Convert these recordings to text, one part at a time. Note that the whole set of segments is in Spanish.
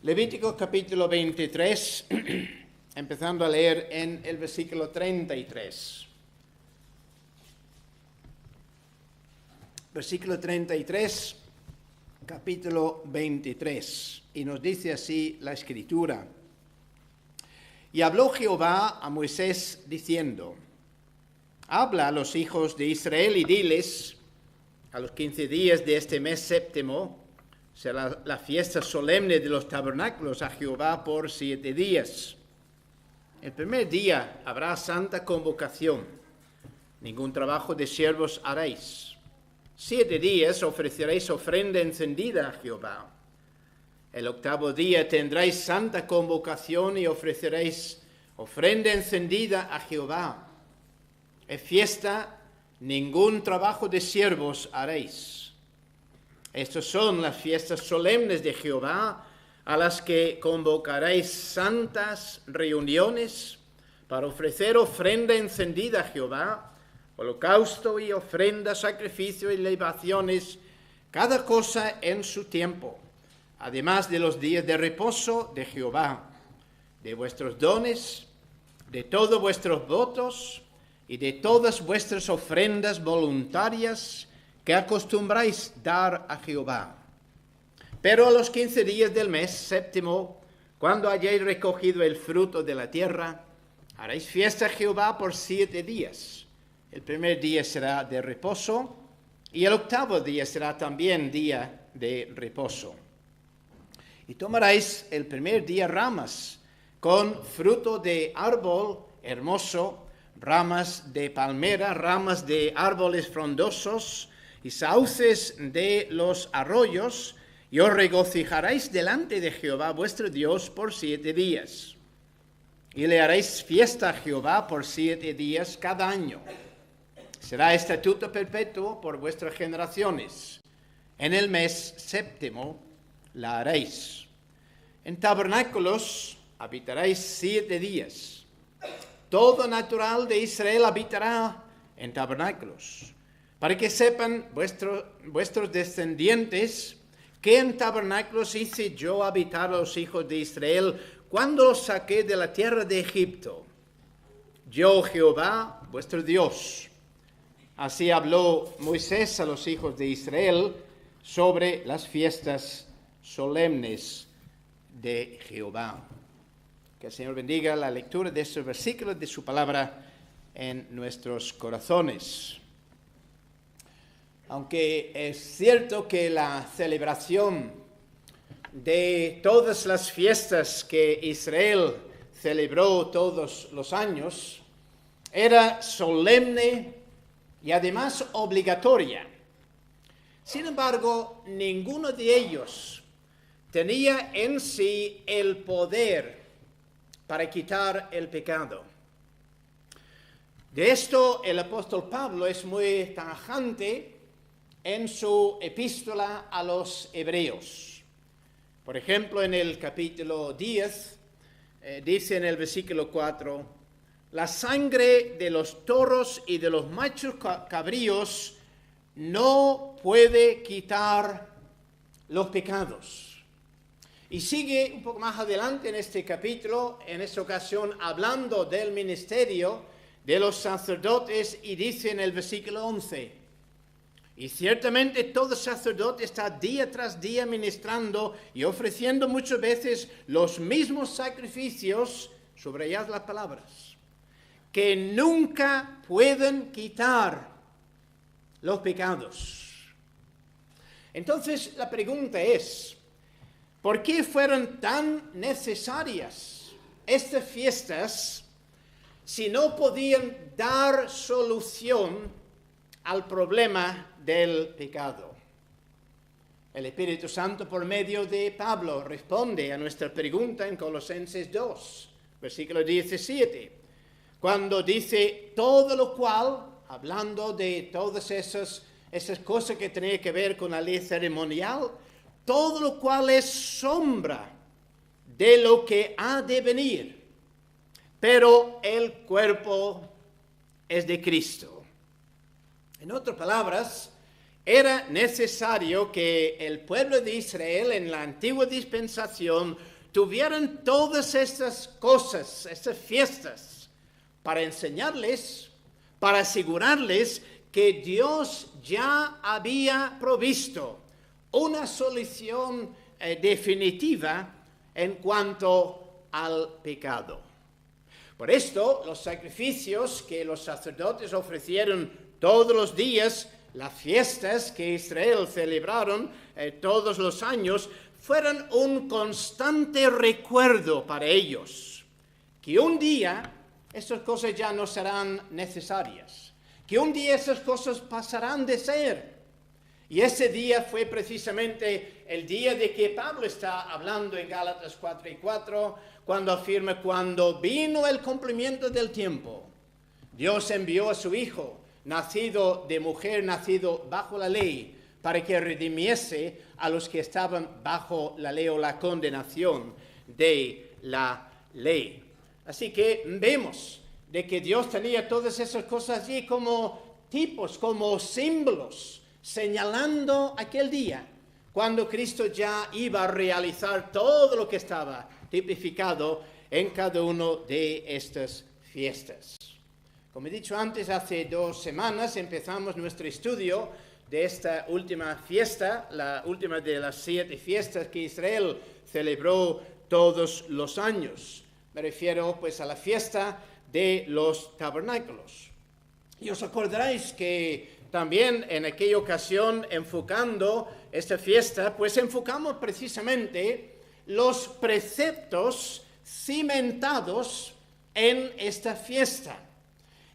Levítico capítulo 23, empezando a leer en el versículo 33. Versículo 33, capítulo 23. Y nos dice así la Escritura. Y habló Jehová a Moisés diciendo: habla a los hijos de Israel y diles: a los 15 días de este mes séptimo será la fiesta solemne de los tabernáculos a Jehová por 7 días. El primer día habrá santa convocación. Ningún trabajo de siervos haréis. 7 días ofreceréis ofrenda encendida a Jehová. El 8º día tendréis santa convocación y ofreceréis ofrenda encendida a Jehová. Es fiesta, ningún trabajo de siervos haréis. Estas son las fiestas solemnes de Jehová, a las que convocaréis santas reuniones para ofrecer ofrenda encendida a Jehová, holocausto y ofrenda, sacrificio y libaciones, cada cosa en su tiempo, además de los días de reposo de Jehová, de vuestros dones, de todos vuestros votos y de todas vuestras ofrendas voluntarias que acostumbráis dar a Jehová. Pero a los 15 días del mes séptimo, cuando hayáis recogido el fruto de la tierra, haréis fiesta a Jehová por 7 días. El primer día será de reposo, y el 8º día será también día de reposo. Y tomaréis el primer día ramas, con fruto de árbol hermoso, ramas de palmera, ramas de árboles frondosos, y sauces de los arroyos, y os regocijaréis delante de Jehová vuestro Dios por 7 días. Y le haréis fiesta a Jehová por 7 días cada año. Será estatuto perpetuo por vuestras generaciones. En el mes séptimo la haréis. En tabernáculos habitaréis 7 días. Todo natural de Israel habitará en tabernáculos, para que sepan vuestros descendientes que en tabernáculos hice yo habitar a los hijos de Israel cuando los saqué de la tierra de Egipto. Yo, Jehová, vuestro Dios. Así habló Moisés a los hijos de Israel sobre las fiestas solemnes de Jehová. Que el Señor bendiga la lectura de estos versículos de su palabra en nuestros corazones. Aunque es cierto que la celebración de todas las fiestas que Israel celebró todos los años era solemne y además obligatoria. Sin embargo, ninguno de ellos tenía en sí el poder para quitar el pecado. De esto el apóstol Pablo es muy tajante en su epístola a los Hebreos. Por ejemplo, en el capítulo 10, dice en el versículo 4, la sangre de los toros y de los machos cabríos no puede quitar los pecados. Y sigue un poco más adelante en este capítulo, en esta ocasión hablando del ministerio de los sacerdotes, y dice en el versículo 11, y ciertamente todo sacerdote está día tras día ministrando y ofreciendo muchas veces los mismos sacrificios, subrayad las palabras, que nunca pueden quitar los pecados. Entonces la pregunta es, ¿por qué fueron tan necesarias estas fiestas si no podían dar solución al problema del pecado? El Espíritu Santo, por medio de Pablo, responde a nuestra pregunta en Colosenses 2, versículo 17, cuando dice: todo lo cual, hablando de todas esas cosas que tenían que ver con la ley ceremonial, todo lo cual es sombra de lo que ha de venir, pero el cuerpo es de Cristo. En otras palabras, Era necesario que el pueblo de Israel en la antigua dispensación tuvieran todas estas cosas, estas fiestas, para enseñarles, para asegurarles que Dios ya había provisto una solución definitiva en cuanto al pecado. Por esto, los sacrificios que los sacerdotes ofrecieron todos los días, las fiestas que Israel celebraron todos los años, fueron un constante recuerdo para ellos, que un día estas cosas ya no serán necesarias, que un día esas cosas pasarán de ser. Y ese día fue precisamente el día de que Pablo está hablando en Gálatas 4:4, cuando afirma: cuando vino el cumplimiento del tiempo, Dios envió a su Hijo, nacido de mujer, nacido bajo la ley, para que redimiese a los que estaban bajo la ley o la condenación de la ley. Así que vemos de que Dios tenía todas esas cosas allí como tipos, como símbolos, señalando aquel día cuando Cristo ya iba a realizar todo lo que estaba tipificado en cada una de estas fiestas. Como he dicho antes, hace 2 semanas empezamos nuestro estudio de esta última fiesta, la última de las 7 fiestas que Israel celebró todos los años. Me refiero pues a la fiesta de los tabernáculos. Y os acordaréis que también en aquella ocasión, enfocando esta fiesta, pues enfocamos precisamente los preceptos cimentados en esta fiesta.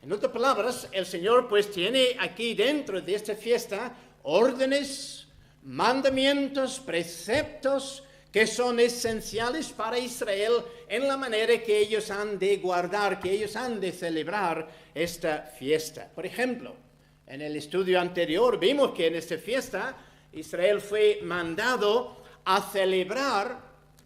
En otras palabras, el Señor pues tiene aquí dentro de esta fiesta órdenes, mandamientos, preceptos que son esenciales para Israel en la manera que ellos han de guardar, que ellos han de celebrar esta fiesta. Por ejemplo, en el estudio anterior vimos que en esta fiesta Israel fue mandado a celebrar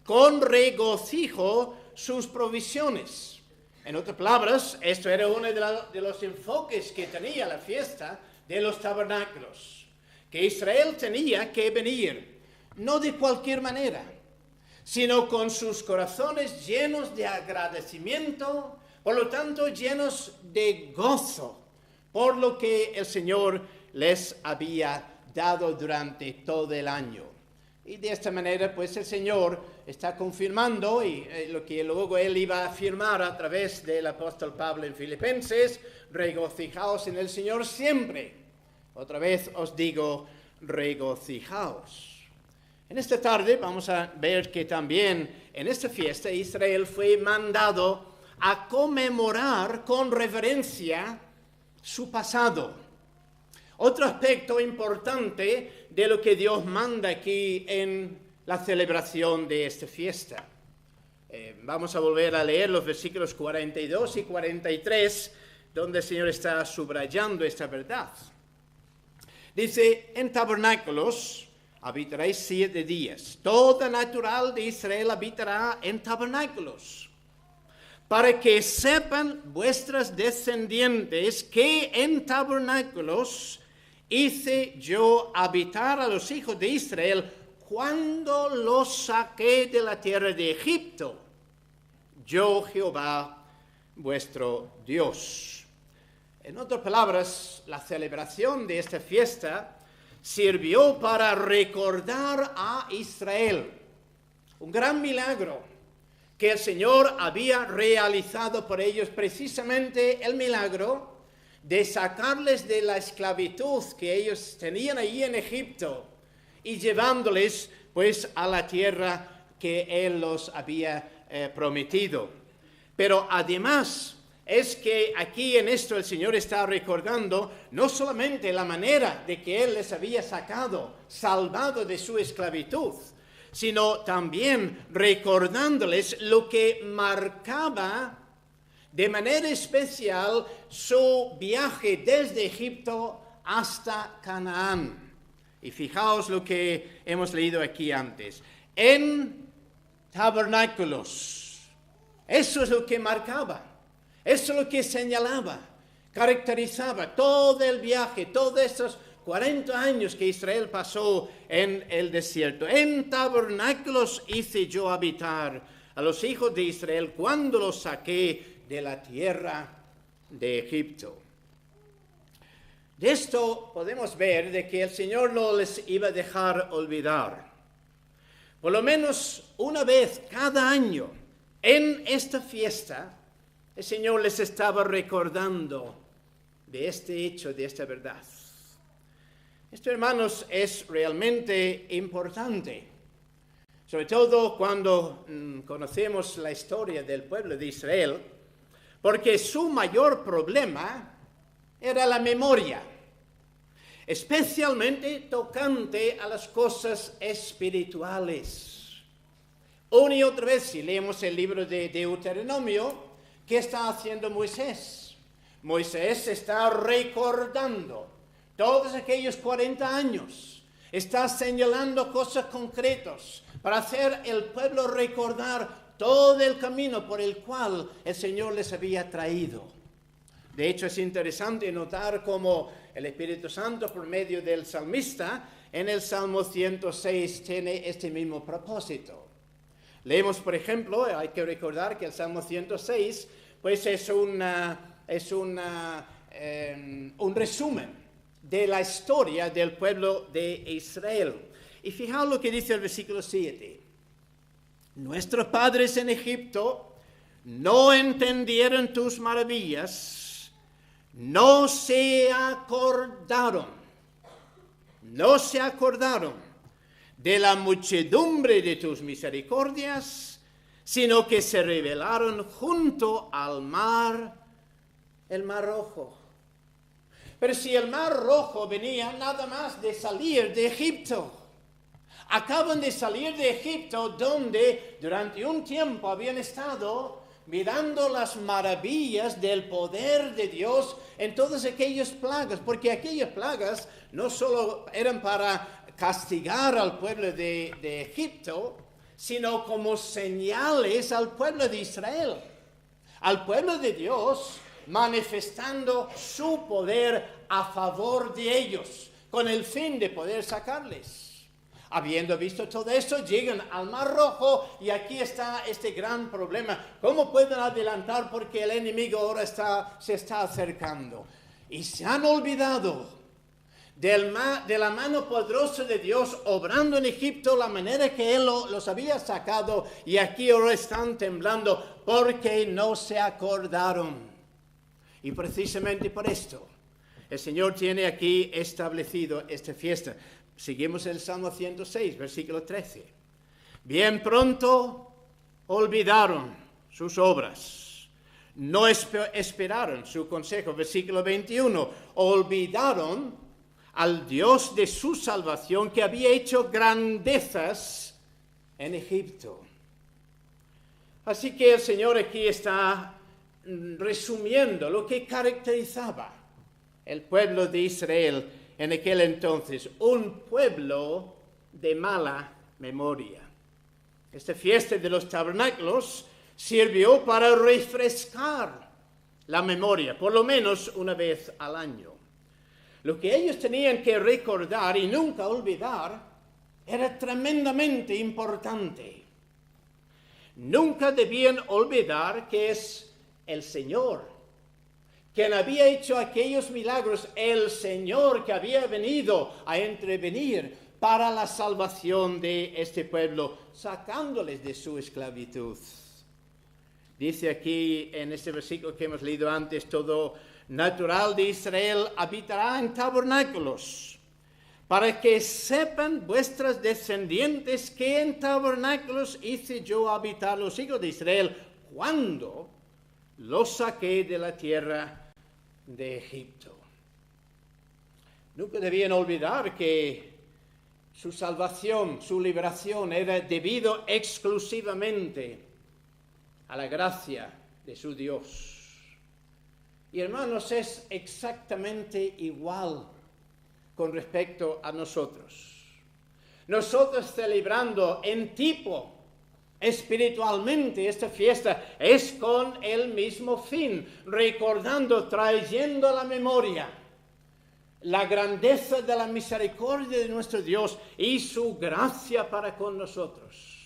con regocijo sus provisiones. En otras palabras, esto era uno de los enfoques que tenía la fiesta de los tabernáculos, que Israel tenía que venir, no de cualquier manera, sino con sus corazones llenos de agradecimiento, por lo tanto llenos de gozo por lo que el Señor les había dado durante todo el año. Y de esta manera, pues el Señor está confirmando y lo que luego Él iba a afirmar a través del apóstol Pablo en Filipenses: regocijaos en el Señor siempre. Otra vez os digo, regocijaos. En esta tarde vamos a ver que también en esta fiesta Israel fue mandado a conmemorar con reverencia su pasado. Otro aspecto importante de lo que Dios manda aquí en la celebración de esta fiesta. Vamos a volver a leer los versículos 42 y 43, donde el Señor está subrayando esta verdad. Dice: en tabernáculos habitaréis 7 días. Toda natural de Israel habitará en tabernáculos, para que sepan vuestras descendientes que en tabernáculos hice yo habitar a los hijos de Israel cuando los saqué de la tierra de Egipto, yo Jehová vuestro Dios. En otras palabras, la celebración de esta fiesta sirvió para recordar a Israel un gran milagro que el Señor había realizado por ellos, precisamente el milagro de sacarles de la esclavitud que ellos tenían allí en Egipto y llevándoles pues a la tierra que Él los había prometido. Pero además es que aquí en esto el Señor está recordando no solamente la manera de que Él les había salvado de su esclavitud, sino también recordándoles lo que marcaba de manera especial su viaje desde Egipto hasta Canaán. Y fijaos lo que hemos leído aquí antes. En tabernáculos. Eso es lo que marcaba. Eso es lo que señalaba, caracterizaba todo el viaje, todos estos 40 años que Israel pasó en el desierto. En tabernáculos hice yo habitar a los hijos de Israel cuando los saqué de la tierra de Egipto. De esto podemos ver de que el Señor no les iba a dejar olvidar. Por lo menos una vez cada año en esta fiesta, el Señor les estaba recordando de este hecho, de esta verdad. Esto, hermanos, es realmente importante, sobre todo cuando conocemos la historia del pueblo de Israel, porque su mayor problema era la memoria, especialmente tocante a las cosas espirituales. Una y otra vez, si leemos el libro de Deuteronomio, ¿qué está haciendo Moisés? Moisés está recordando todos aquellos 40 años, está señalando cosas concretas para hacer el pueblo recordar todo el camino por el cual el Señor les había traído. De hecho, es interesante notar cómo el Espíritu Santo, por medio del salmista, en el Salmo 106 tiene este mismo propósito. Leemos, por ejemplo, hay que recordar que el Salmo 106 pues es un resumen de la historia del pueblo de Israel. Y fijaos lo que dice el versículo 7. Nuestros padres en Egipto no entendieron tus maravillas, no se acordaron de la muchedumbre de tus misericordias, sino que se rebelaron junto al mar, el Mar Rojo. Pero si el Mar Rojo venía nada más de salir de Egipto, acaban de salir de Egipto, donde durante un tiempo habían estado mirando las maravillas del poder de Dios en todas aquellas plagas, porque aquellas plagas no solo eran para castigar al pueblo de Egipto, sino como señales al pueblo de Israel, al pueblo de Dios, manifestando su poder a favor de ellos, con el fin de poder sacarles. Habiendo visto todo esto, llegan al Mar Rojo y aquí está este gran problema. ¿Cómo pueden adelantar? Porque el enemigo ahora se está acercando. Y se han olvidado de la mano poderosa de Dios obrando en Egipto, la manera que Él los había sacado, y aquí ahora están temblando porque no se acordaron. Y precisamente por esto, el Señor tiene aquí establecido esta fiesta. Seguimos el Salmo 106, versículo 13. Bien pronto olvidaron sus obras, no esperaron su consejo. Versículo 21, olvidaron al Dios de su salvación, que había hecho grandezas en Egipto. Así que el Señor aquí está resumiendo lo que caracterizaba el pueblo de Israel en aquel entonces, un pueblo de mala memoria. Esta fiesta de los tabernáculos sirvió para refrescar la memoria, por lo menos una vez al año. Lo que ellos tenían que recordar y nunca olvidar era tremendamente importante. Nunca debían olvidar que es el Señor quien había hecho aquellos milagros, el Señor que había venido a intervenir para la salvación de este pueblo, sacándoles de su esclavitud. Dice aquí en este versículo que hemos leído antes, todo natural de Israel habitará en tabernáculos, para que sepan vuestras descendientes que en tabernáculos hice yo habitar los hijos de Israel cuando los saqué de la tierra de Egipto. Nunca debían olvidar que su salvación, su liberación era debido exclusivamente a la gracia de su Dios. Y hermanos, es exactamente igual con respecto a nosotros. Nosotros celebrando en tipo espiritualmente esta fiesta es con el mismo fin, recordando, trayendo a la memoria la grandeza de la misericordia de nuestro Dios y su gracia para con nosotros.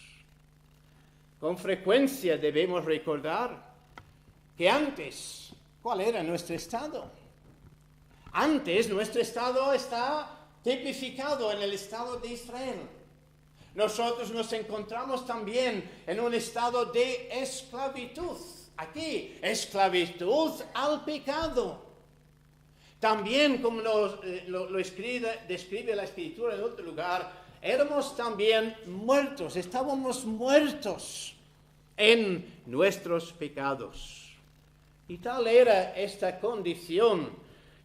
Con frecuencia debemos recordar que antes, ¿cuál era nuestro estado? Antes nuestro estado está tipificado en el estado de Israel. Nosotros nos encontramos también en un estado de esclavitud. Aquí, esclavitud al pecado. También, como describe la Escritura en otro lugar, éramos también muertos, estábamos muertos en nuestros pecados. Y tal era esta condición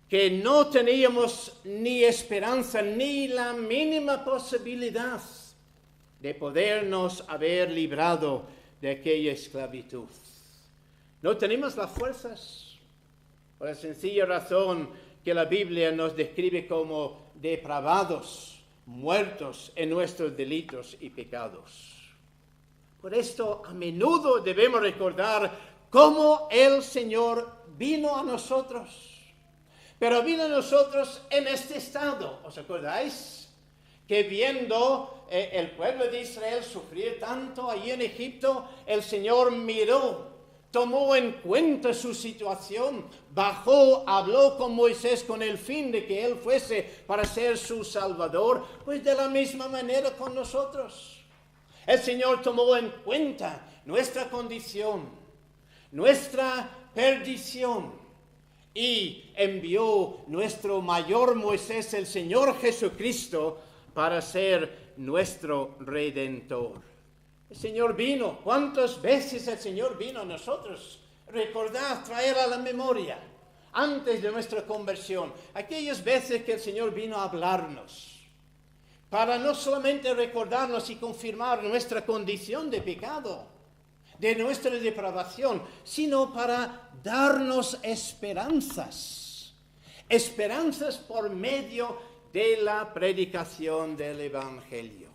que no teníamos ni esperanza ni la mínima posibilidad de podernos haber librado de aquella esclavitud. No tenemos las fuerzas, por la sencilla razón que la Biblia nos describe como depravados, muertos en nuestros delitos y pecados. Por esto, a menudo debemos recordar cómo el Señor vino a nosotros. Pero vino a nosotros en este estado. ¿Os acordáis? Que viendo el pueblo de Israel sufrir tanto allí en Egipto, el Señor miró, tomó en cuenta su situación, bajó, habló con Moisés con el fin de que él fuese para ser su Salvador, pues de la misma manera con nosotros. El Señor tomó en cuenta nuestra condición, nuestra perdición, y envió nuestro mayor Moisés, el Señor Jesucristo, para ser nuestro Redentor. El Señor vino. ¿Cuántas veces el Señor vino a nosotros? Recordad, traer a la memoria, antes de nuestra conversión, aquellas veces que el Señor vino a hablarnos, para no solamente recordarnos y confirmar nuestra condición de pecado, de nuestra depravación, sino para darnos esperanzas. Esperanzas por medio de la predicación del Evangelio.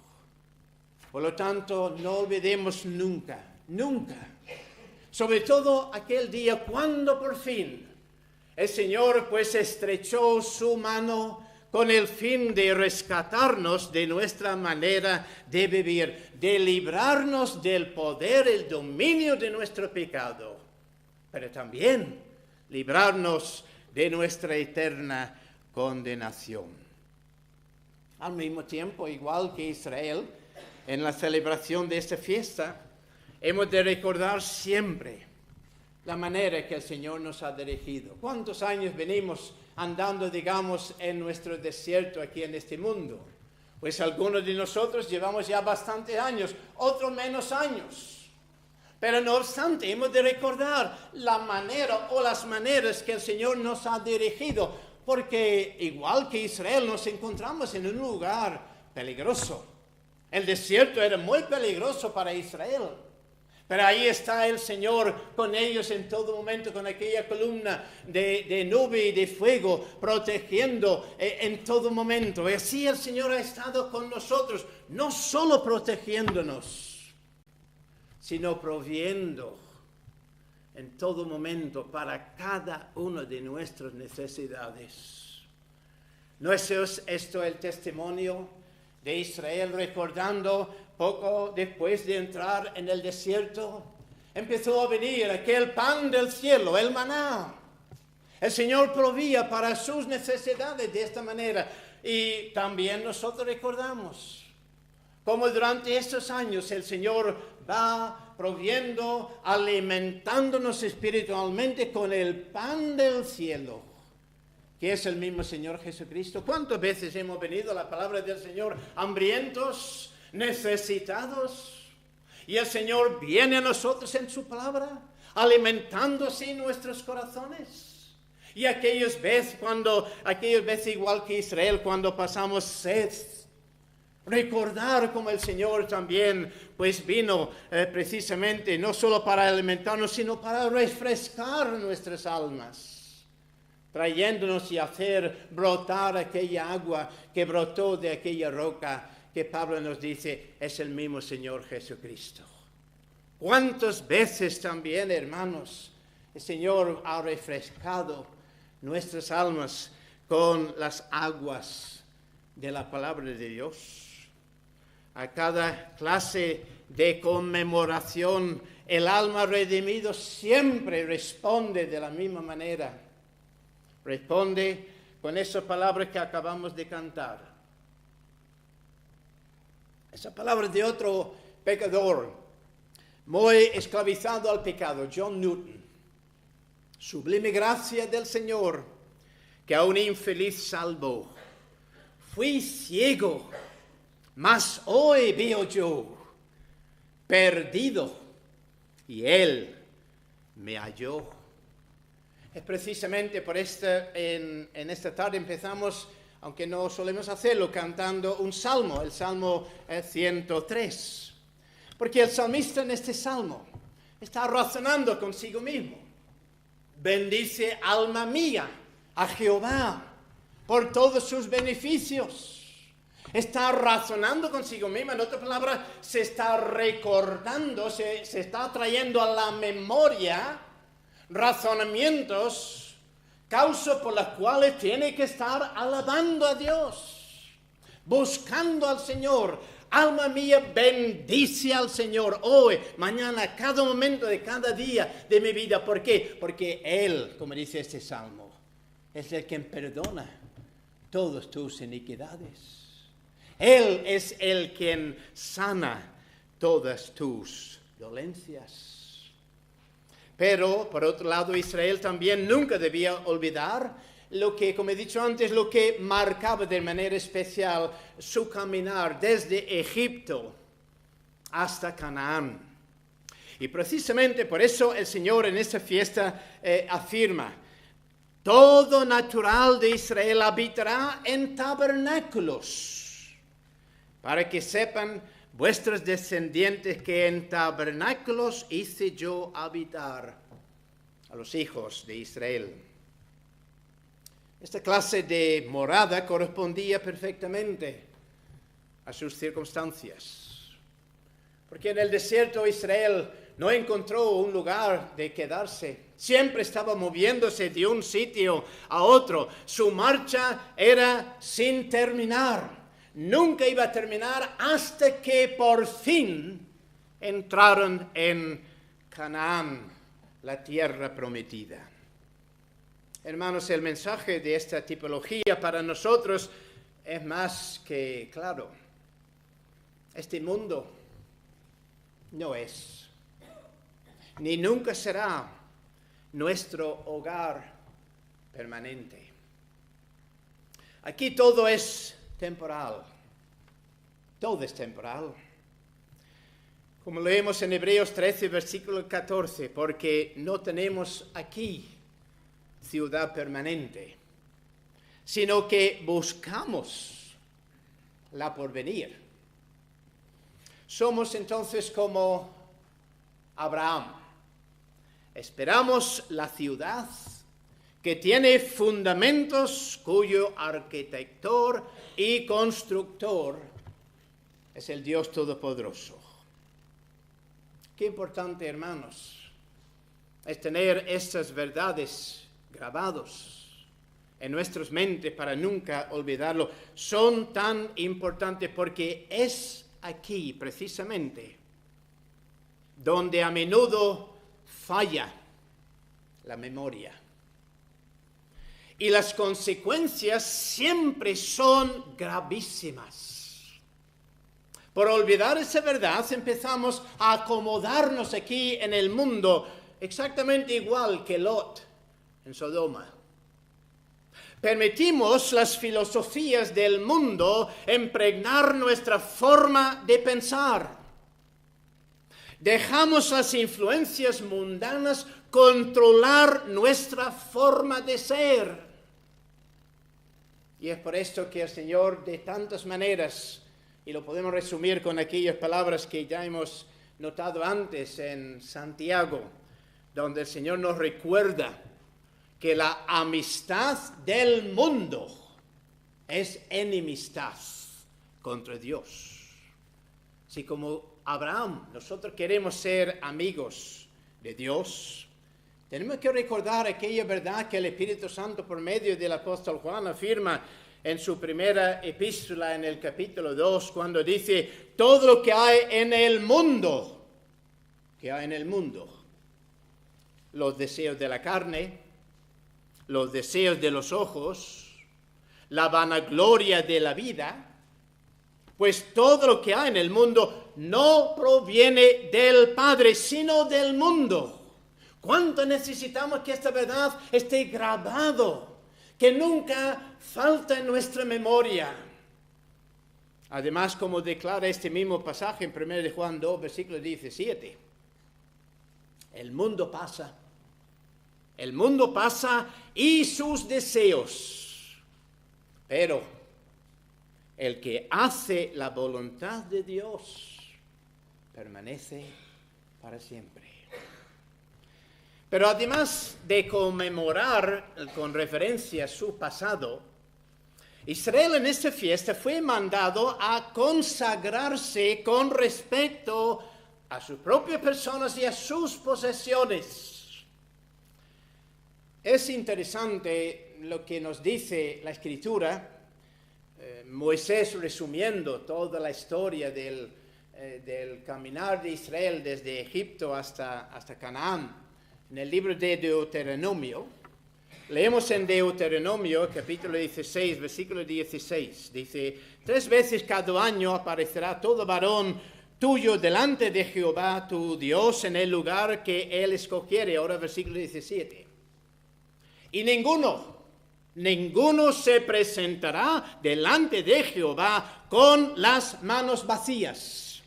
Por lo tanto, no olvidemos nunca, sobre todo aquel día cuando por fin el Señor pues estrechó su mano con el fin de rescatarnos de nuestra manera de vivir, de librarnos del poder, el dominio de nuestro pecado, pero también librarnos de nuestra eterna condenación. Al mismo tiempo, igual que Israel, en la celebración de esta fiesta, hemos de recordar siempre la manera que el Señor nos ha dirigido. ¿Cuántos años venimos andando, digamos, en nuestro desierto aquí en este mundo? Pues algunos de nosotros llevamos ya bastantes años, otros menos años. Pero no obstante, hemos de recordar la manera o las maneras que el Señor nos ha dirigido, porque igual que Israel nos encontramos en un lugar peligroso. El desierto era muy peligroso para Israel. Pero ahí está el Señor con ellos en todo momento, con aquella columna de nube y de fuego, protegiendo en todo momento. Y así el Señor ha estado con nosotros, no solo protegiéndonos, sino proviendo en todo momento para cada una de nuestras necesidades. ¿No es esto el testimonio de Israel recordando poco después de entrar en el desierto? Empezó a venir aquel pan del cielo, el maná. El Señor provía para sus necesidades de esta manera. Y también nosotros recordamos cómo durante estos años el Señor va proviendo, alimentándonos espiritualmente con el pan del cielo, que es el mismo Señor Jesucristo. ¿Cuántas veces hemos venido a la palabra del Señor hambrientos, necesitados? Y el Señor viene a nosotros en su palabra, alimentándose en nuestros corazones. Y aquellas veces igual que Israel, cuando pasamos sed, recordar cómo el Señor también pues vino precisamente no solo para alimentarnos, sino para refrescar nuestras almas, trayéndonos y hacer brotar aquella agua que brotó de aquella roca que Pablo nos dice es el mismo Señor Jesucristo. ¿Cuántas veces también, hermanos, el Señor ha refrescado nuestras almas con las aguas de la palabra de Dios. A cada clase de conmemoración, el alma redimido siempre responde de la misma manera. Responde con esas palabras que acabamos de cantar. Esa palabra de otro pecador, muy esclavizado al pecado, John Newton. Sublime gracia del Señor, que a un infeliz salvó. Fui ciego, mas hoy veo yo, perdido, y Él me halló. Es precisamente por en esta tarde empezamos, aunque no solemos hacerlo, cantando un salmo, el Salmo 103. Porque el salmista en este salmo está razonando consigo mismo. Bendice alma mía a Jehová por todos sus beneficios. Está razonando consigo mismo, en otras palabras, se está recordando, se está trayendo a la memoria razonamientos, causas por las cuales tiene que estar alabando a Dios, buscando al Señor. Alma mía, bendice al Señor hoy, mañana, cada momento de cada día de mi vida. ¿Por qué? Porque Él, como dice este salmo, es el quien perdona todas tus iniquidades. Él es el quien sana todas tus dolencias. Pero, por otro lado, Israel también nunca debía olvidar lo que, como he dicho antes, lo que marcaba de manera especial su caminar desde Egipto hasta Canaán. Y precisamente por eso el Señor en esta fiesta afirma: todo natural de Israel habitará en tabernáculos, para que sepan vuestros descendientes que en tabernáculos hice yo habitar a los hijos de Israel. Esta clase de morada correspondía perfectamente a sus circunstancias. Porque en el desierto Israel no encontró un lugar de quedarse. Siempre estaba moviéndose de un sitio a otro. Su marcha era sin terminar. Nunca iba a terminar hasta que por fin entraron en Canaán, la tierra prometida. Hermanos, el mensaje de esta tipología para nosotros es más que claro. Este mundo no es, ni nunca será nuestro hogar permanente. Aquí todo es temporal. Todo es temporal. Como leemos en Hebreos 13, versículo 14, porque no tenemos aquí ciudad permanente, sino que buscamos la porvenir. Somos entonces como Abraham. Esperamos la ciudad que tiene fundamentos, cuyo arquitector y constructor es el Dios Todopoderoso. Qué importante, hermanos, es tener estas verdades grabados en nuestras mentes para nunca olvidarlo. Son tan importantes porque es aquí precisamente donde a menudo falla la memoria. Y las consecuencias siempre son gravísimas. Por olvidar esa verdad empezamos a acomodarnos aquí en el mundo exactamente igual que Lot en Sodoma. Permitimos las filosofías del mundo impregnar nuestra forma de pensar. Dejamos las influencias mundanas controlar nuestra forma de ser. Y es por esto que el Señor de tantas maneras, y lo podemos resumir con aquellas palabras que ya hemos notado antes en Santiago, donde el Señor nos recuerda que la amistad del mundo es enemistad contra Dios. Si como Abraham nosotros queremos ser amigos de Dios, Tenemos que recordar aquella verdad que el Espíritu Santo por medio del apóstol Juan afirma en su primera epístola en el capítulo 2, cuando dice, todo lo que hay en el mundo, los deseos de la carne, los deseos de los ojos, la vanagloria de la vida, pues todo lo que hay en el mundo no proviene del Padre, sino del mundo. ¿Cuánto necesitamos que esta verdad esté grabado, que nunca falta en nuestra memoria? Además, como declara este mismo pasaje en 1 de Juan 2, versículo 17, el mundo pasa y sus deseos, pero el que hace la voluntad de Dios permanece para siempre. Pero además de conmemorar con referencia a su pasado, Israel en esta fiesta fue mandado a consagrarse con respecto a sus propias personas y a sus posesiones. Es interesante lo que nos dice la Escritura. Moisés, resumiendo toda la historia del caminar de Israel desde Egipto hasta Canaán, en el libro de Deuteronomio, leemos en Deuteronomio, capítulo 16, versículo 16, dice, 3 veces cada año aparecerá todo varón tuyo delante de Jehová tu Dios en el lugar que él escogiere. Ahora versículo 17. Y ninguno se presentará delante de Jehová con las manos vacías,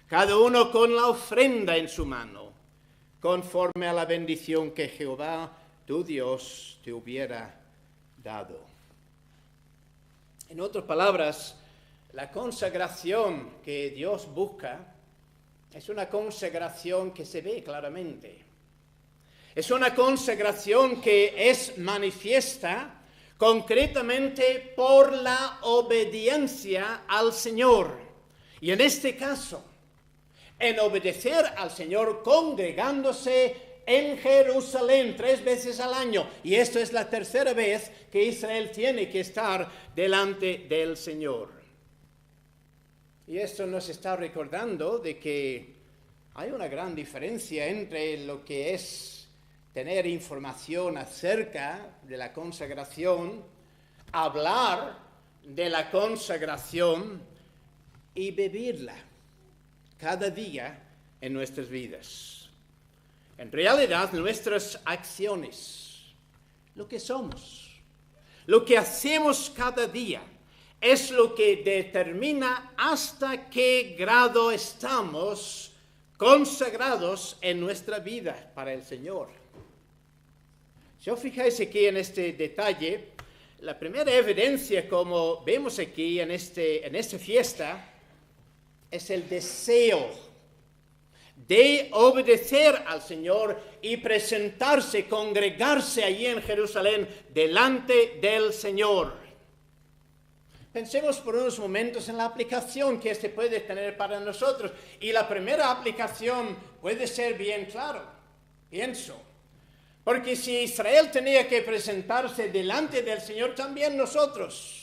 cada uno con la ofrenda en su mano, conforme a la bendición que Jehová tu Dios te hubiera dado. En otras palabras, la consagración que Dios busca es una consagración que se ve claramente. Es una consagración que es manifiesta concretamente por la obediencia al Señor. Y en este caso, en obedecer al Señor congregándose en Jerusalén 3 veces al año. Y esto es la tercera vez que Israel tiene que estar delante del Señor. Y esto nos está recordando de que hay una gran diferencia entre lo que es tener información acerca de la consagración, hablar de la consagración y vivirla cada día en nuestras vidas. En realidad, nuestras acciones, lo que somos, lo que hacemos cada día, es lo que determina hasta qué grado estamos consagrados en nuestra vida para el Señor. Si os fijáis aquí en este detalle, la primera evidencia, como vemos aquí en esta fiesta, es el deseo de obedecer al Señor y presentarse, congregarse allí en Jerusalén delante del Señor. Pensemos por unos momentos en la aplicación que este puede tener para nosotros. Y la primera aplicación puede ser bien claro, pienso. Porque si Israel tenía que presentarse delante del Señor, también nosotros.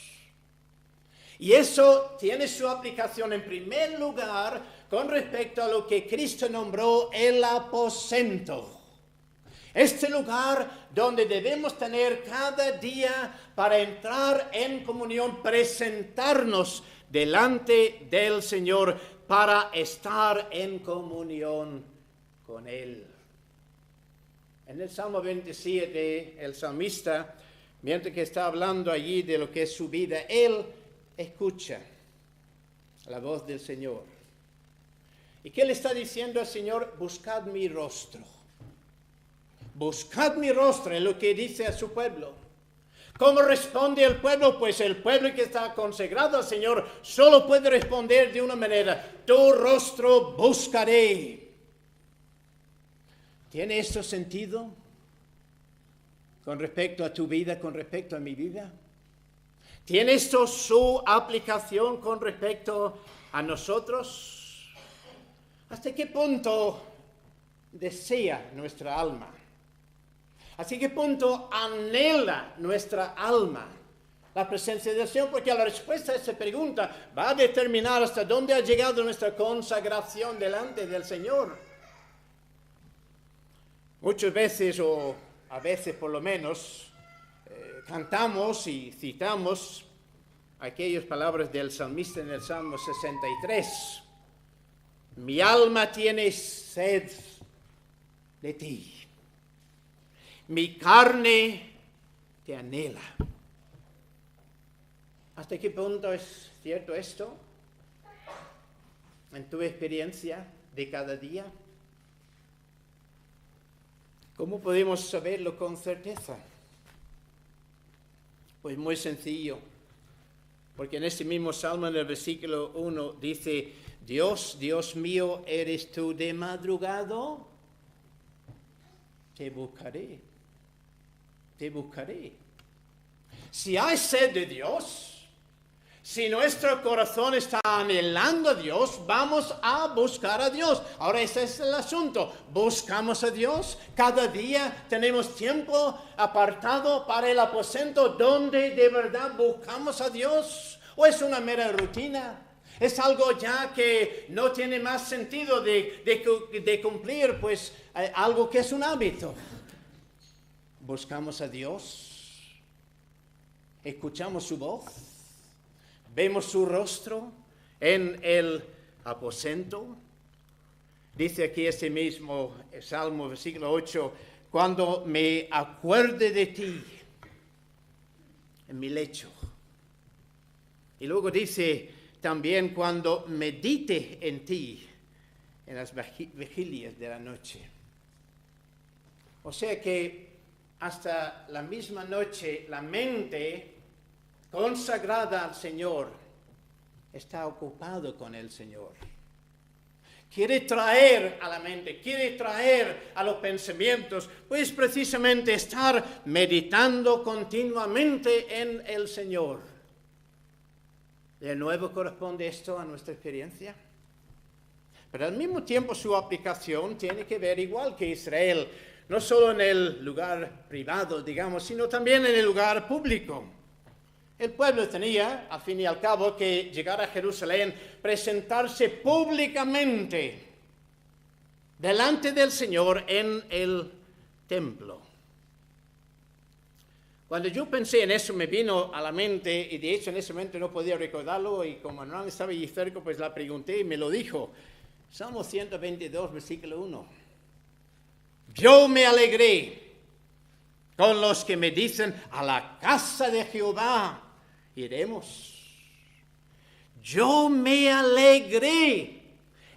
Y eso tiene su aplicación en primer lugar con respecto a lo que Cristo nombró el aposento. Este lugar donde debemos tener cada día para entrar en comunión, presentarnos delante del Señor para estar en comunión con Él. En el Salmo 27, el salmista, mientras que está hablando allí de lo que es su vida, él escucha la voz del Señor. ¿Y qué le está diciendo al Señor? Buscad mi rostro. Buscad mi rostro, es lo que dice a su pueblo. ¿Cómo responde el pueblo? Pues el pueblo que está consagrado al Señor solo puede responder de una manera: tu rostro buscaré. ¿Tiene esto sentido con respecto a tu vida, con respecto a mi vida? ¿Tiene esto su aplicación con respecto a nosotros? ¿Hasta qué punto desea nuestra alma? ¿Hasta qué punto anhela nuestra alma la presencia del Señor? Porque la respuesta a esa pregunta va a determinar hasta dónde ha llegado nuestra consagración delante del Señor. Muchas veces, o a veces por lo menos, cantamos y citamos aquellas palabras del salmista en el Salmo 63. Mi alma tiene sed de ti. Mi carne te anhela. ¿Hasta qué punto es cierto esto? En tu experiencia de cada día. ¿Cómo podemos saberlo con certeza? Pues muy sencillo. Porque en este mismo salmo, en el versículo 1, dice: Dios, Dios mío, ¿eres tú de madrugada? Te buscaré. Te buscaré. Si hay sed de Dios, si nuestro corazón está anhelando a Dios, vamos a buscar a Dios. Ahora ese es el asunto. ¿Buscamos a Dios? Cada día tenemos tiempo apartado para el aposento donde de verdad buscamos a Dios. ¿O es una mera rutina? ¿Es algo ya que no tiene más sentido de cumplir? Pues algo que es un hábito. ¿Buscamos a Dios? ¿Escuchamos su voz? ¿Vemos su rostro en el aposento? Dice aquí este mismo Salmo, versículo 8, cuando me acuerde de ti en mi lecho. Y luego dice también cuando medite en ti en las vigilias de la noche. O sea que hasta la misma noche la mente consagrada al Señor está ocupado con el Señor. Quiere traer a la mente, quiere traer a los pensamientos, pues precisamente estar meditando continuamente en el Señor. ¿De nuevo corresponde esto a nuestra experiencia? Pero al mismo tiempo su aplicación tiene que ver igual que Israel, no solo en el lugar privado, digamos, sino también en el lugar público. El pueblo tenía, al fin y al cabo, que llegar a Jerusalén, presentarse públicamente delante del Señor en el templo. Cuando yo pensé en eso, me vino a la mente, y de hecho en ese momento no podía recordarlo, y como no estaba allí cerca, pues la pregunté y me lo dijo. Salmo 122, versículo 1. Yo me alegré con los que me dicen, a la casa de Jehová iremos. Yo me alegré.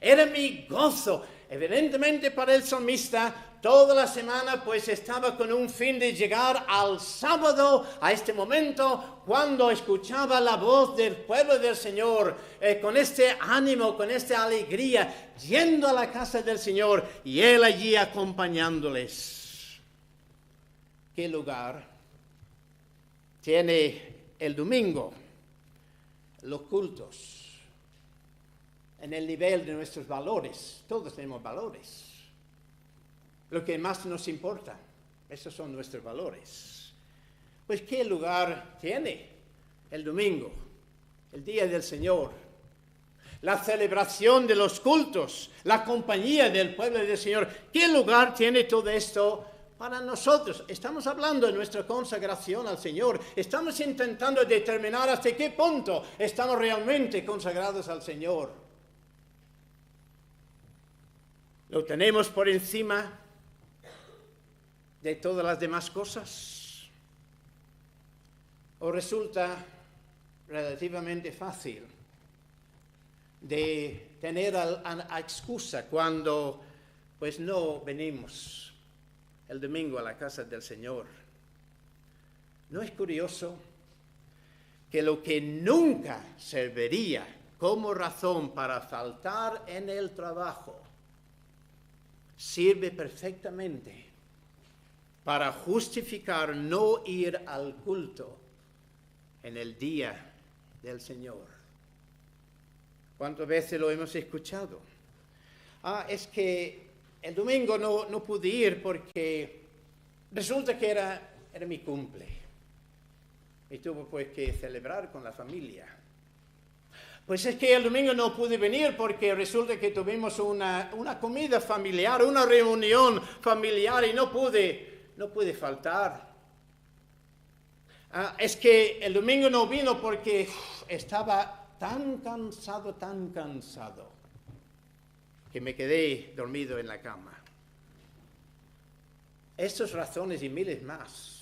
Era mi gozo. Evidentemente para el salmista, toda la semana pues estaba con un fin de llegar al sábado, a este momento, cuando escuchaba la voz del pueblo del Señor, con este ánimo, con esta alegría, yendo a la casa del Señor y Él allí acompañándoles. ¿Qué lugar tiene el domingo? Los cultos. En el nivel de nuestros valores, todos tenemos valores. Lo que más nos importa, esos son nuestros valores. Pues, ¿qué lugar tiene el domingo, el día del Señor? La celebración de los cultos, la compañía del pueblo del Señor. ¿Qué lugar tiene todo esto para nosotros? Estamos hablando de nuestra consagración al Señor. Estamos intentando determinar hasta qué punto estamos realmente consagrados al Señor. ¿Lo tenemos por encima de todas las demás cosas? ¿O resulta relativamente fácil de tener a excusa cuando pues no venimos el domingo a la casa del Señor? ¿No es curioso que lo que nunca serviría como razón para faltar en el trabajo sirve perfectamente para justificar no ir al culto en el día del Señor? ¿Cuántas veces lo hemos escuchado? Es que el domingo no pude ir porque resulta que era mi cumple. Y tuve pues que celebrar con la familia. Pues es que el domingo no pude venir porque resulta que tuvimos una comida familiar, una reunión familiar y no pude faltar. Es que el domingo no vino porque estaba tan cansado, que me quedé dormido en la cama. Estas razones y miles más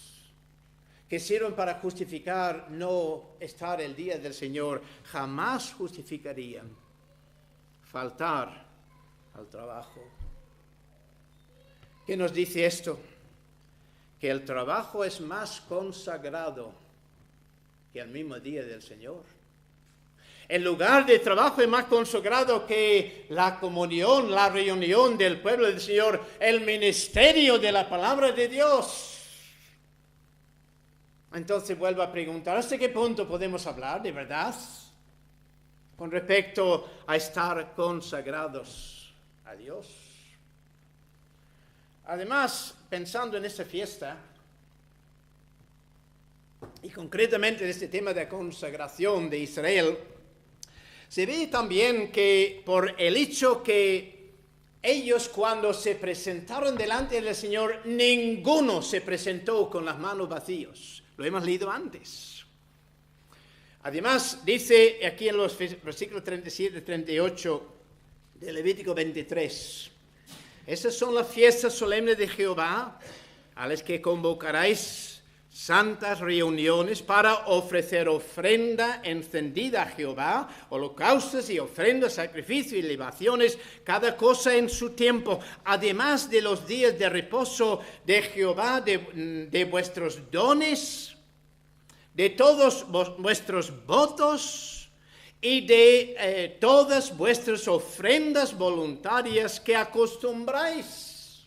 que sirven para justificar no estar el día del Señor, jamás justificarían faltar al trabajo. ¿Qué nos dice esto? Que el trabajo es más consagrado que el mismo día del Señor. El lugar de trabajo es más consagrado que la comunión, la reunión del pueblo del Señor, el ministerio de la palabra de Dios. Entonces vuelvo a preguntar, ¿hasta qué punto podemos hablar de verdad con respecto a estar consagrados a Dios? Además, pensando en esta fiesta, y concretamente en este tema de consagración de Israel, se ve también que por el hecho que ellos cuando se presentaron delante del Señor, ninguno se presentó con las manos vacías. Lo hemos leído antes. Además, dice aquí en los versículos 37 y 38 de Levítico 23, esas son las fiestas solemnes de Jehová, a las que convocaréis santas reuniones para ofrecer ofrenda encendida a Jehová, holocaustos y ofrendas, sacrificios y libaciones, cada cosa en su tiempo, además de los días de reposo de Jehová, de vuestros dones, de todos vuestros votos y de todas vuestras ofrendas voluntarias que acostumbráis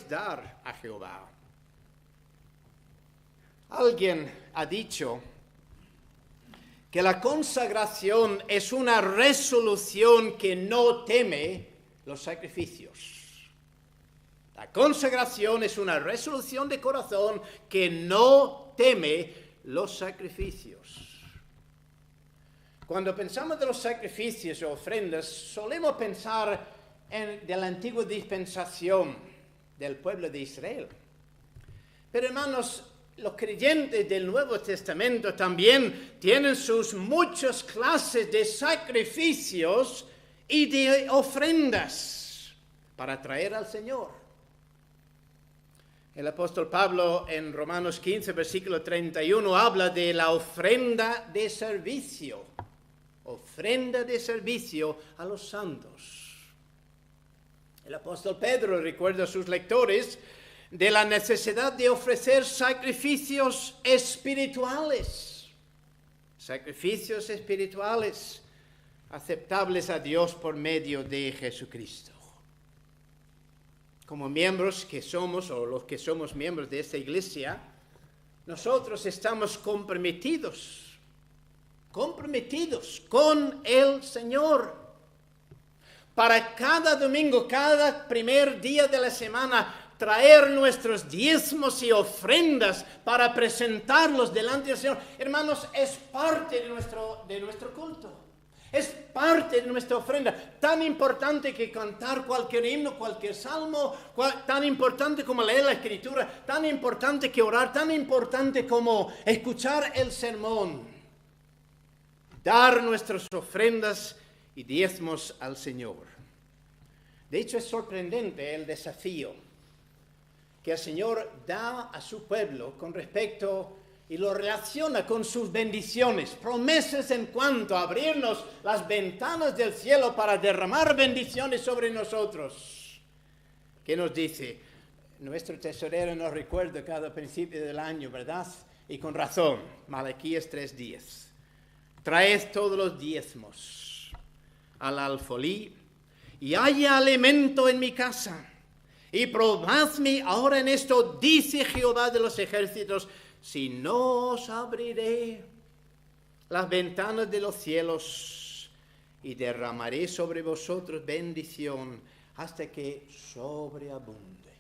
dar a Jehová. Alguien ha dicho que la consagración es una resolución que no teme los sacrificios. La consagración es una resolución de corazón que no teme los sacrificios. Cuando pensamos de los sacrificios o ofrendas, solemos pensar de la antigua dispensación del pueblo de Israel. Pero hermanos, los creyentes del Nuevo Testamento también tienen sus muchas clases de sacrificios y de ofrendas para traer al Señor. El apóstol Pablo en Romanos 15, versículo 31, habla de la ofrenda de servicio a los santos. El apóstol Pedro recuerda a sus lectores de la necesidad de ofrecer sacrificios espirituales aceptables a Dios por medio de Jesucristo. Como miembros que somos, o los que somos miembros de esta iglesia, nosotros estamos comprometidos con el Señor. Para cada domingo, cada primer día de la semana, traer nuestros diezmos y ofrendas para presentarlos delante del Señor. Hermanos, es parte de nuestro culto. Es parte de nuestra ofrenda. Tan importante que cantar cualquier himno, cualquier salmo, tan importante como leer la Escritura, tan importante que orar, tan importante como escuchar el sermón. Dar nuestras ofrendas y diezmos al Señor. De hecho, es sorprendente el desafío que el Señor da a su pueblo con respecto y lo relaciona con sus bendiciones, promesas en cuanto a abrirnos las ventanas del cielo para derramar bendiciones sobre nosotros. ¿Qué nos dice? Nuestro tesorero nos recuerda cada principio del año, ¿verdad? Y con razón, Malaquías 3:10. Traed todos los diezmos al alfolí y haya alimento en mi casa. Y probadme ahora en esto, dice Jehová de los ejércitos, si no os abriré las ventanas de los cielos y derramaré sobre vosotros bendición hasta que sobreabunde.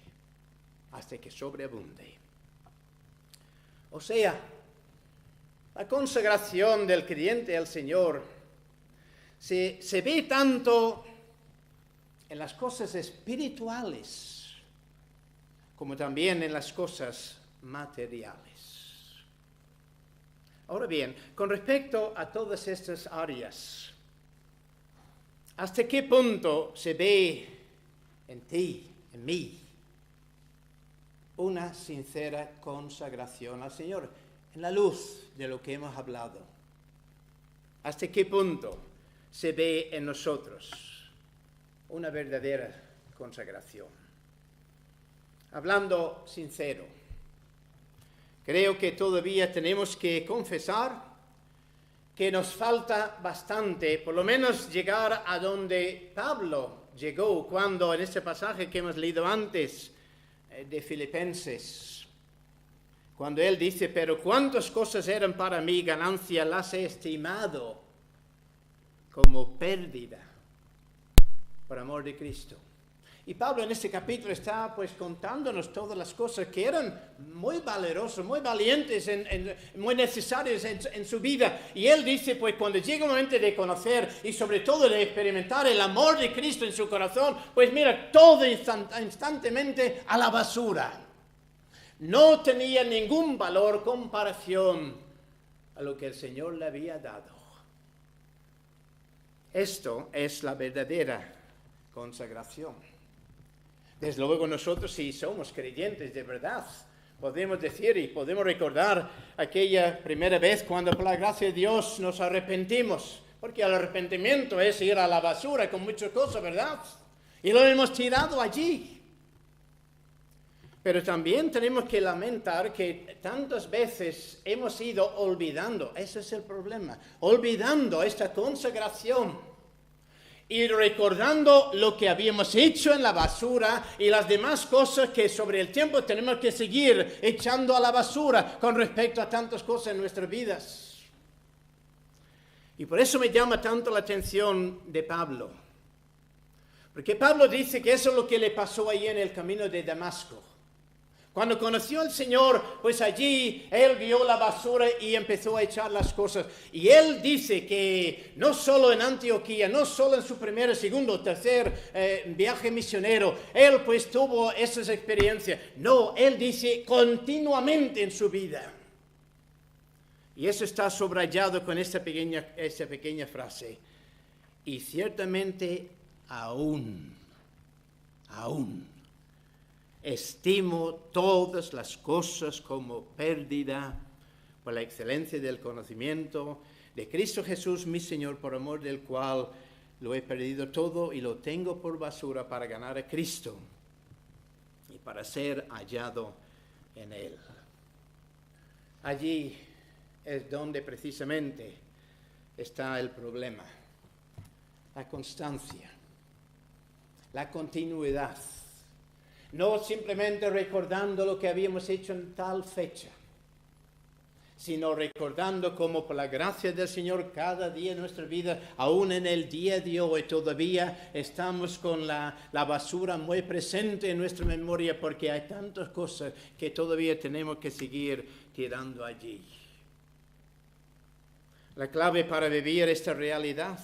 Hasta que sobreabunde. O sea, la consagración del creyente al Señor se ve tanto en las cosas espirituales como también en las cosas materiales. Ahora bien, con respecto a todas estas áreas, ¿hasta qué punto se ve en ti, en mí, una sincera consagración al Señor en la luz de lo que hemos hablado? ¿Hasta qué punto se ve en nosotros una verdadera consagración? Hablando sincero, creo que todavía tenemos que confesar que nos falta bastante, por lo menos llegar a donde Pablo llegó cuando en este pasaje que hemos leído antes de Filipenses, cuando él dice, pero cuántas cosas eran para mí ganancia, las he estimado como pérdida por amor de Cristo. Y Pablo en este capítulo está pues contándonos todas las cosas que eran muy valerosas, muy valientes, muy necesarias en su vida. Y él dice pues cuando llega el momento de conocer y sobre todo de experimentar el amor de Cristo en su corazón, pues mira, todo instantáneamente a la basura. No tenía ningún valor comparación a lo que el Señor le había dado. Esto es la verdadera consagración. Desde luego nosotros, si somos creyentes de verdad, podemos decir y podemos recordar aquella primera vez cuando por la gracia de Dios nos arrepentimos, porque el arrepentimiento es ir a la basura con muchas cosas, ¿verdad? Y lo hemos tirado allí. Pero también tenemos que lamentar que tantas veces hemos ido olvidando, ese es el problema, olvidando esta consagración. Y recordando lo que habíamos hecho en la basura y las demás cosas que sobre el tiempo tenemos que seguir echando a la basura con respecto a tantas cosas en nuestras vidas. Y por eso me llama tanto la atención de Pablo. Porque Pablo dice que eso es lo que le pasó ahí en el camino de Damasco. Cuando conoció al Señor, pues allí él vio la basura y empezó a echar las cosas. Y él dice que no solo en Antioquía, no solo en su primer, segundo, tercer viaje misionero, él pues tuvo esas experiencias. No, él dice continuamente en su vida. Y eso está subrayado con esta pequeña frase. Y ciertamente aún estimo todas las cosas como pérdida por la excelencia del conocimiento de Cristo Jesús, mi Señor, por amor del cual lo he perdido todo y lo tengo por basura para ganar a Cristo y para ser hallado en Él. Allí es donde precisamente está el problema, la constancia, la continuidad. No simplemente recordando lo que habíamos hecho en tal fecha, sino recordando cómo por la gracia del Señor cada día de nuestra vida, aún en el día de hoy, todavía estamos con la basura muy presente en nuestra memoria porque hay tantas cosas que todavía tenemos que seguir tirando allí. La clave para vivir esta realidad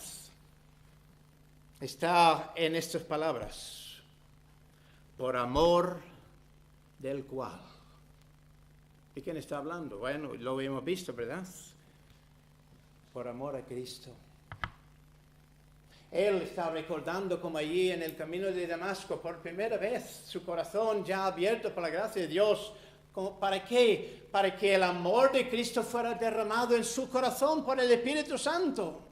está en estas palabras. Por amor del cual. ¿De quién está hablando? Bueno, lo hemos visto, ¿verdad? Por amor a Cristo. Él está recordando como allí en el camino de Damasco, por primera vez, su corazón ya abierto por la gracia de Dios. ¿Para qué? Para que el amor de Cristo fuera derramado en su corazón por el Espíritu Santo.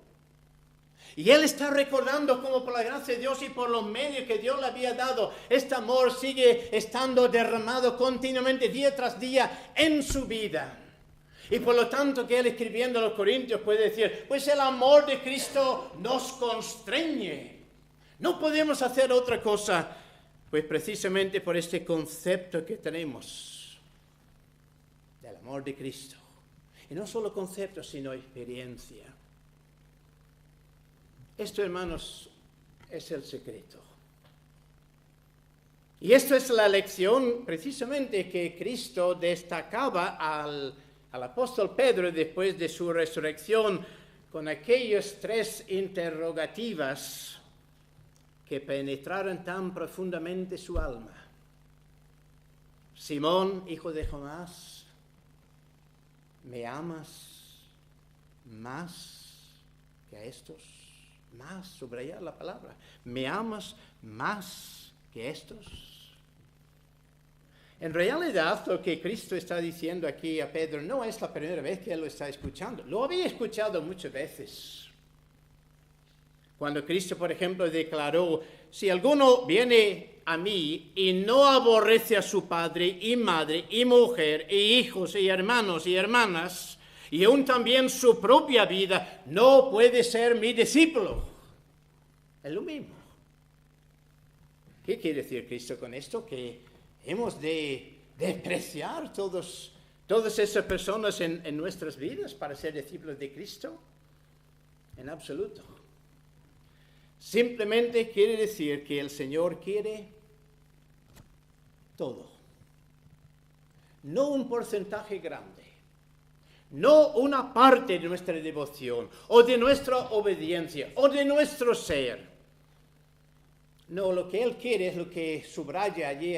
Y él está recordando cómo por la gracia de Dios y por los medios que Dios le había dado, este amor sigue estando derramado continuamente día tras día en su vida. Y por lo tanto que él escribiendo a los Corintios puede decir, pues el amor de Cristo nos constreñe. No podemos hacer otra cosa, pues precisamente por este concepto que tenemos del amor de Cristo. Y no solo concepto, sino experiencia. Esto, hermanos, es el secreto. Y esto es la lección precisamente que Cristo destacaba al apóstol Pedro después de su resurrección con aquellas 3 interrogativas que penetraron tan profundamente su alma. Simón, hijo de Jonás, ¿me amas más que a estos? Más, subrayar la palabra. ¿Me amas más que estos? En realidad, lo que Cristo está diciendo aquí a Pedro no es la primera vez que él lo está escuchando. Lo había escuchado muchas veces. Cuando Cristo, por ejemplo, declaró, si alguno viene a mí y no aborrece a su padre y madre y mujer y hijos y hermanos y hermanas, y aún también su propia vida, no puede ser mi discípulo. Es lo mismo. ¿Qué quiere decir Cristo con esto? Que hemos de despreciar todas esas personas en nuestras vidas para ser discípulos de Cristo. En absoluto. Simplemente quiere decir que el Señor quiere todo. No un porcentaje grande. No una parte de nuestra devoción o de nuestra obediencia o de nuestro ser. No, lo que Él quiere es lo que subraya allí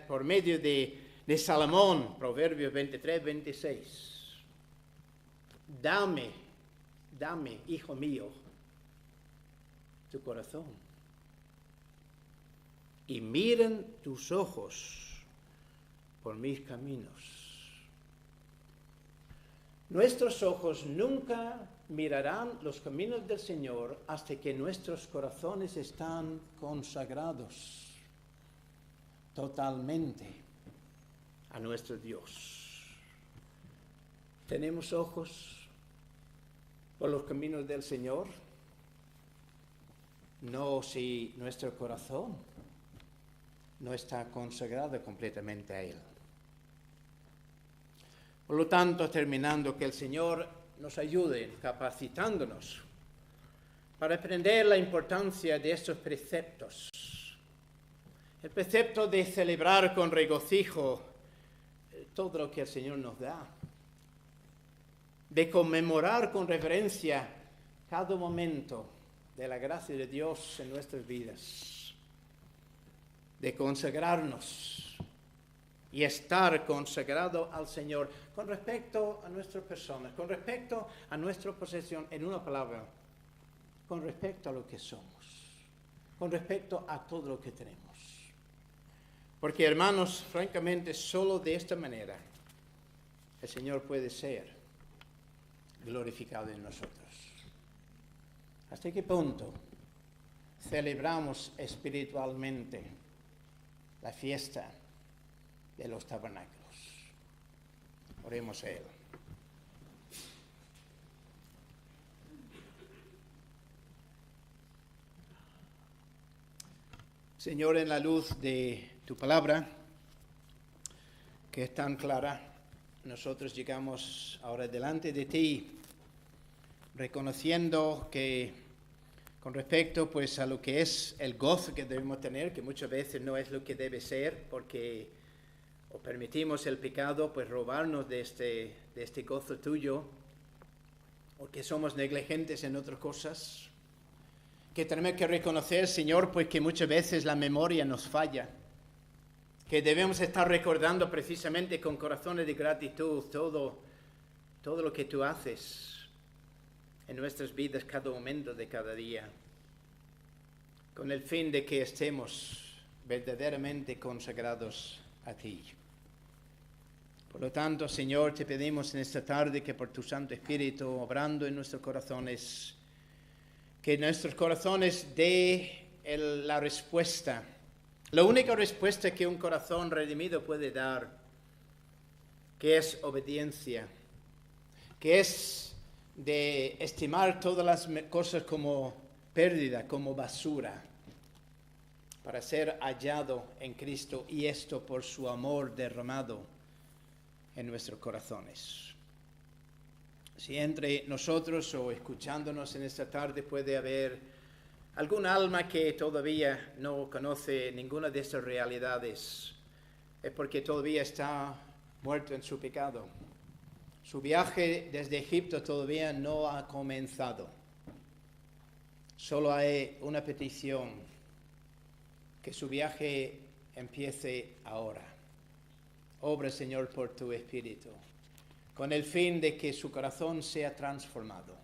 por medio de Salomón, Proverbios 23, 26. Dame, hijo mío, tu corazón. Y miren tus ojos por mis caminos. Nuestros ojos nunca mirarán los caminos del Señor hasta que nuestros corazones están consagrados totalmente a nuestro Dios. ¿Tenemos ojos por los caminos del Señor? No, si nuestro corazón no está consagrado completamente a Él. Por lo tanto, terminando, que el Señor nos ayude capacitándonos para aprender la importancia de estos preceptos. El precepto de celebrar con regocijo todo lo que el Señor nos da. De conmemorar con reverencia cada momento de la gracia de Dios en nuestras vidas. De consagrarnos y estar consagrado al Señor con respecto a nuestras personas, con respecto a nuestra posesión, en una palabra, con respecto a lo que somos, con respecto a todo lo que tenemos. Porque, hermanos, francamente, solo de esta manera el Señor puede ser glorificado en nosotros. ¿Hasta qué punto celebramos espiritualmente la fiesta de los tabernáculos? Oremos a Él. Señor, en la luz de tu palabra, que es tan clara, nosotros llegamos ahora delante de ti, reconociendo que con respecto pues a lo que es el gozo que debemos tener, que muchas veces no es lo que debe ser, porque o permitimos el pecado pues robarnos de este gozo tuyo, o que somos negligentes en otras cosas, que tenemos que reconocer, Señor, pues que muchas veces la memoria nos falla, que debemos estar recordando precisamente con corazones de gratitud todo lo que tú haces en nuestras vidas cada momento de cada día, con el fin de que estemos verdaderamente consagrados a ti. Por lo tanto, Señor, te pedimos en esta tarde que por tu Santo Espíritu, obrando en nuestros corazones, que nuestros corazones dé la respuesta, la única respuesta que un corazón redimido puede dar, que es obediencia, que es de estimar todas las cosas como pérdida, como basura, para ser hallado en Cristo, y esto por su amor derramado en nuestros corazones. Si entre nosotros o escuchándonos en esta tarde puede haber algún alma que todavía no conoce ninguna de estas realidades es porque todavía está muerto en su pecado. Su viaje desde Egipto todavía no ha comenzado. Solo hay una petición, que su viaje empiece ahora. Obra, Señor, por tu Espíritu, con el fin de que su corazón sea transformado,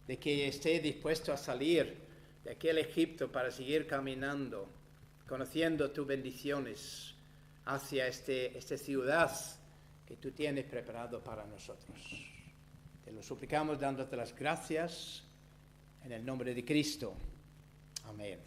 de que esté dispuesto a salir de aquel Egipto para seguir caminando, conociendo tus bendiciones hacia esta ciudad que tú tienes preparado para nosotros. Te lo suplicamos dándote las gracias en el nombre de Cristo. Amén.